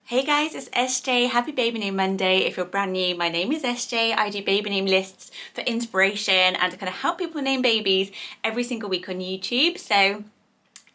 Hey guys, it's SJ. Happy Baby Name Monday. If you're brand new, my name is SJ. I do baby name lists for inspiration and to kind of help people name babies every single week on YouTube. So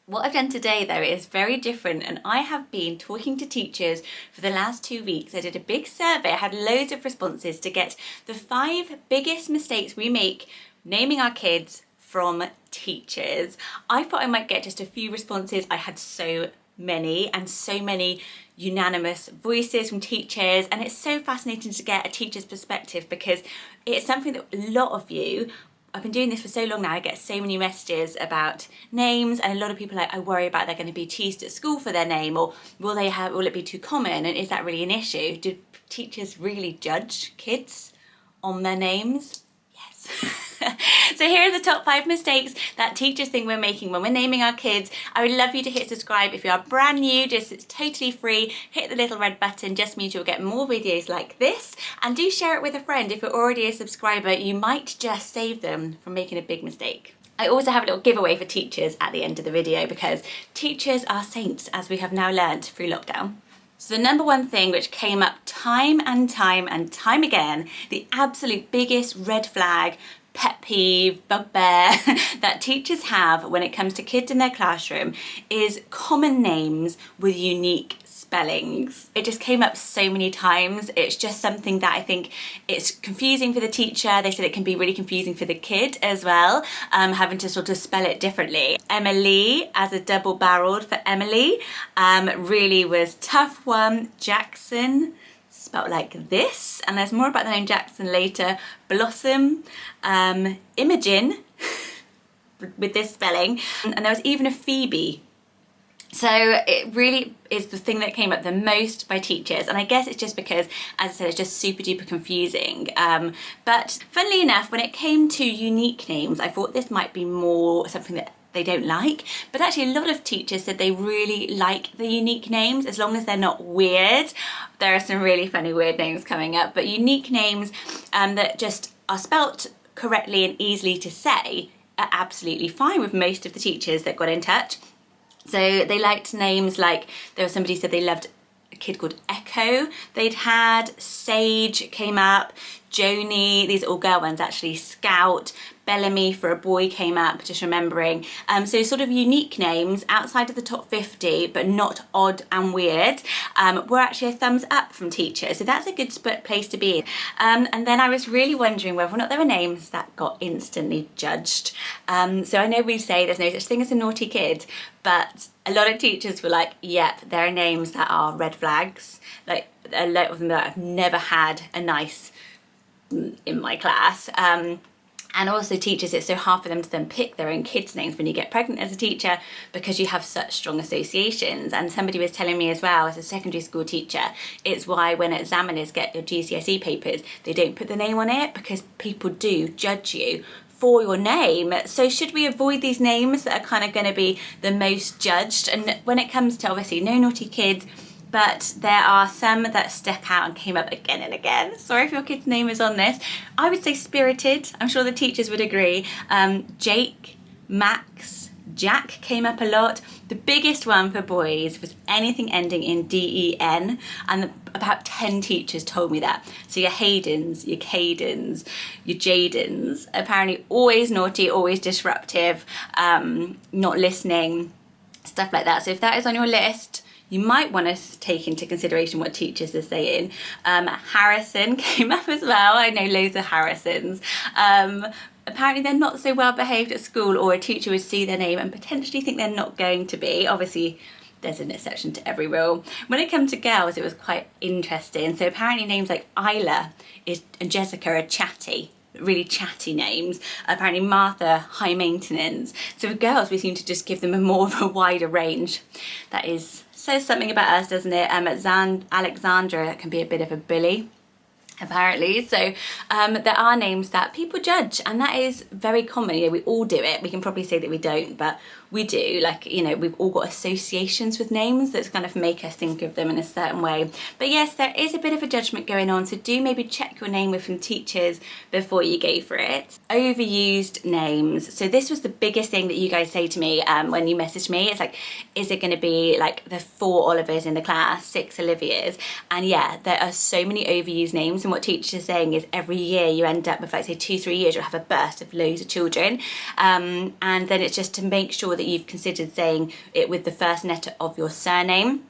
what I've done today though is very different, and I have been talking to teachers for the last 2 weeks. I did a big survey, I had loads of responses to get the 5 biggest mistakes we make naming our kids from teachers. I thought I might get just a few responses. I had so many and so many unanimous voices from teachers, and it's so fascinating to get a teacher's perspective because it's something that a lot of you, I've been doing this for so long now, I get so many messages about names, and a lot of people are like, I worry about they're going to be teased at school for their name, or will it be too common, and is that really an issue? Do teachers really judge kids on their names? Yes. So here are the top 5 mistakes that teachers think we're making when we're naming our kids. I would love you to hit subscribe if you are brand new. It's totally free. Hit the little red button, just means you'll get more videos like this. And do share it with a friend. If you're already a subscriber, you might just save them from making a big mistake. I also have a little giveaway for teachers at the end of the video because teachers are saints, as we have now learned through lockdown. So the number one thing which came up time and time again, the absolute biggest red flag, pet peeve, bugbear that teachers have when it comes to kids in their classroom is common names with unique spellings. It just came up so many times. It's just something that I think it's confusing for the teacher. They said it can be really confusing for the kid as well, having to sort of spell it differently. Emily as a double-barreled for Emily really was tough one. Jackson, spelled like this, and there's more about the name Jackson later. Blossom, Imogen with this spelling, and there was even a Phoebe. So it really is the thing that came up the most by teachers, and I guess it's just because, as I said, it's just super duper confusing. But funnily enough, when it came to unique names, I thought this might be more something that they don't like, but actually a lot of teachers said they really like the unique names as long as they're not weird. There are some really funny weird names coming up, but unique names that just are spelt correctly and easily to say are absolutely fine with most of the teachers that got in touch. So they liked names like, there was somebody who said they loved a kid called Echo they'd had, Sage came up, Joni, these are all girl ones actually, Scout, Bellamy for a boy came up, just remembering. So sort of unique names outside of the top 50, but not odd and weird, were actually a thumbs up from teachers. So that's a good place to be in. And then I was really wondering whether or not there were names that got instantly judged. So I know we say there's no such thing as a naughty kid, but a lot of teachers were like, yep, there are names that are red flags. Like a lot of them that I've never had a nice in my class. And also teachers, it's so hard for them to then pick their own kids' names when you get pregnant as a teacher because you have such strong associations. And somebody was telling me as well, as a secondary school teacher, it's why when examiners get your GCSE papers, they don't put the name on it because people do judge you for your name. So should we avoid these names that are kind of going to be the most judged? And when it comes to obviously no naughty kids, but there are some that stuck out and came up again and again. Sorry if your kid's name is on this. I would say Spirited. I'm sure the teachers would agree. Jake, Max, Jack came up a lot. The biggest one for boys was anything ending in D-E-N, and about 10 teachers told me that. So your Haydens, your Cadens, your Jadens, apparently always naughty, always disruptive, not listening, stuff like that. So if that is on your list, you might want to take into consideration what teachers are saying. Harrison came up as well. I know loads of Harrisons. Apparently they're not so well behaved at school, or a teacher would see their name and potentially think they're not going to be. Obviously, there's an exception to every rule. When it comes to girls, it was quite interesting. So apparently names like Isla and Jessica are chatty. Really chatty names. Apparently Martha, high maintenance. So with girls, we seem to just give them more of a wider range. That says something about us, doesn't it? Alexandra, that can be a bit of a bully, apparently. So there are names that people judge, and that is very common. You know, we all do it. We can probably say that we don't, but we do, like, you know, we've all got associations with names that kind of make us think of them in a certain way. But yes, there is a bit of a judgment going on, so do maybe check your name with some teachers before you go for it. Overused names. So this was the biggest thing that you guys say to me when you messaged me. It's like, is it going to be like the 4 Olivers in the class, 6 Olivias? And yeah, there are so many overused names, and what teachers are saying is every year you end up with, like, say 2-3 years, you'll have a burst of loads of children, and then it's just to make sure that you've considered saying it with the first letter of your surname.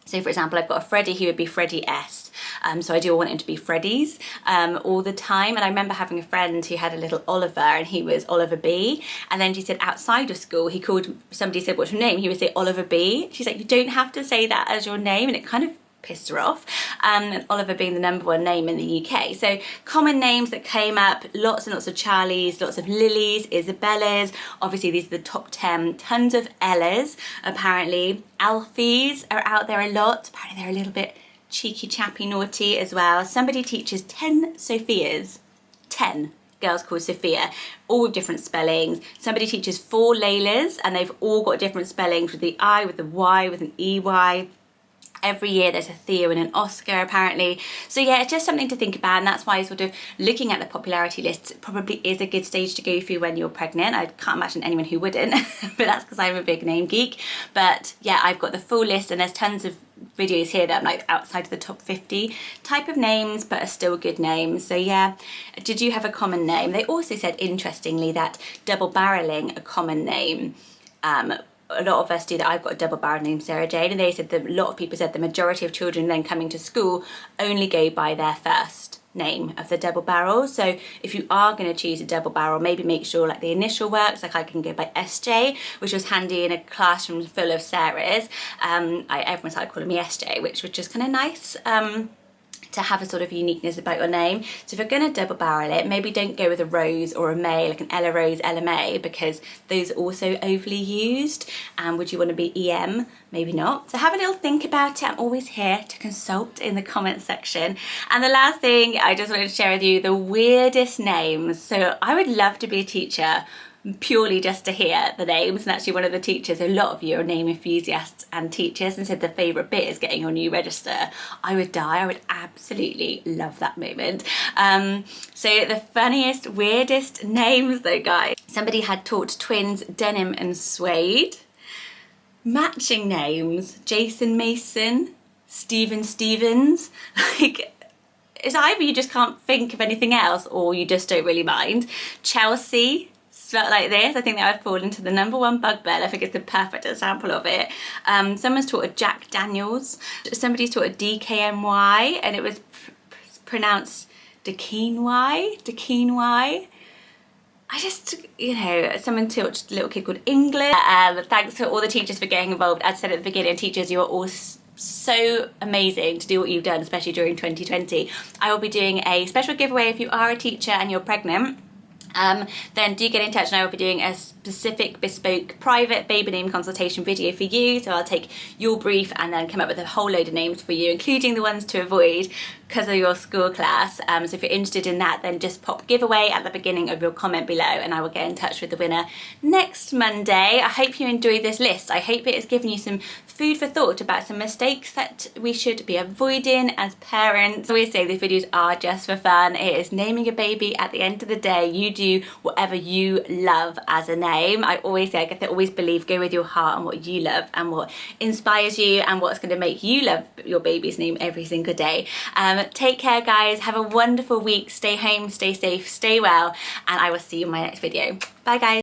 So for example, I've got a Freddie who would be Freddie S. So I do want him to be Freddy's all the time. And I remember having a friend who had a little Oliver, and he was Oliver B. And then she said outside of school, he called, somebody said, what's your name? He would say Oliver B. She's like, you don't have to say that as your name. And it kind of pissed her off, and Oliver being the #1 name in the UK. So common names that came up, lots and lots of Charlies, lots of Lilies, Isabellas, obviously these are the top 10, tons of Ellas apparently. Alfies are out there a lot, apparently they're a little bit cheeky, chappy, naughty as well. Somebody teaches 10 Sophias, 10 girls called Sophia, all with different spellings. Somebody teaches 4 Laylas, and they've all got different spellings, with the I, with the Y, with an EY. Every year there's a Theo and an Oscar apparently. So yeah, it's just something to think about, and that's why sort of looking at the popularity lists probably is a good stage to go through when you're pregnant. I can't imagine anyone who wouldn't, but that's because I'm a big name geek. But yeah, I've got the full list, and there's tons of videos here that I'm like outside of the top 50 type of names, but are still good names. So yeah, did you have a common name? They also said, interestingly, that double barreling a common name, a lot of us do that. I've got a double barrel named Sarah Jane, and they said that a lot of people said the majority of children then coming to school only go by their first name of the double barrel. So if you are going to choose a double barrel, maybe make sure like the initial works, like I can go by SJ, which was handy in a classroom full of Sarahs. Everyone started calling me SJ, which was just kind of nice. To have a sort of uniqueness about your name. So if you're going to double barrel it, maybe don't go with a Rose or a May, like an Ella Rose, Ella May, because those are also overly used. And would you want to be EM? Maybe not. So have a little think about it. I'm always here to consult in the comments section. And the last thing I just wanted to share with you, the weirdest names. So I would love to be a teacher purely just to hear the names, and actually one of the teachers, a lot of you are name enthusiasts and teachers, and said the favourite bit is getting your new register. I would die. I would absolutely love that moment. So the funniest, weirdest names though, guys. Somebody had taught twins Denim and Suede. Matching names, Jason Mason, Stephen Stevens. Like, it's either you just can't think of anything else, or you just don't really mind. Chelsea, like this, I think that would fall into the #1 bugbear. I think it's the perfect example of it. Someone's taught a Jack Daniels. Somebody's taught a DKNY, and it was pronounced Dekenwy. I just, you know, someone taught a little kid called English. Thanks to all the teachers for getting involved. As I said at the beginning, teachers, you are all so amazing to do what you've done, especially during 2020. I will be doing a special giveaway if you are a teacher and you're pregnant. Then do get in touch, and I will be doing a specific bespoke private baby name consultation video for you. So I'll take your brief and then come up with a whole load of names for you, including the ones to avoid because of your school class. So if you're interested in that, then just pop giveaway at the beginning of your comment below, and I will get in touch with the winner next Monday. I hope you enjoyed this list. I hope it has given you some food for thought about some mistakes that we should be avoiding as parents. I always say these videos are just for fun. It is naming a baby. At the end of the day, you do whatever you love as a name. I always say, I always believe, go with your heart and what you love and what inspires you and what's going to make you love your baby's name every single day. Take care, guys. Have a wonderful week. Stay home, stay safe, stay well, and I will see you in my next video. Bye, guys.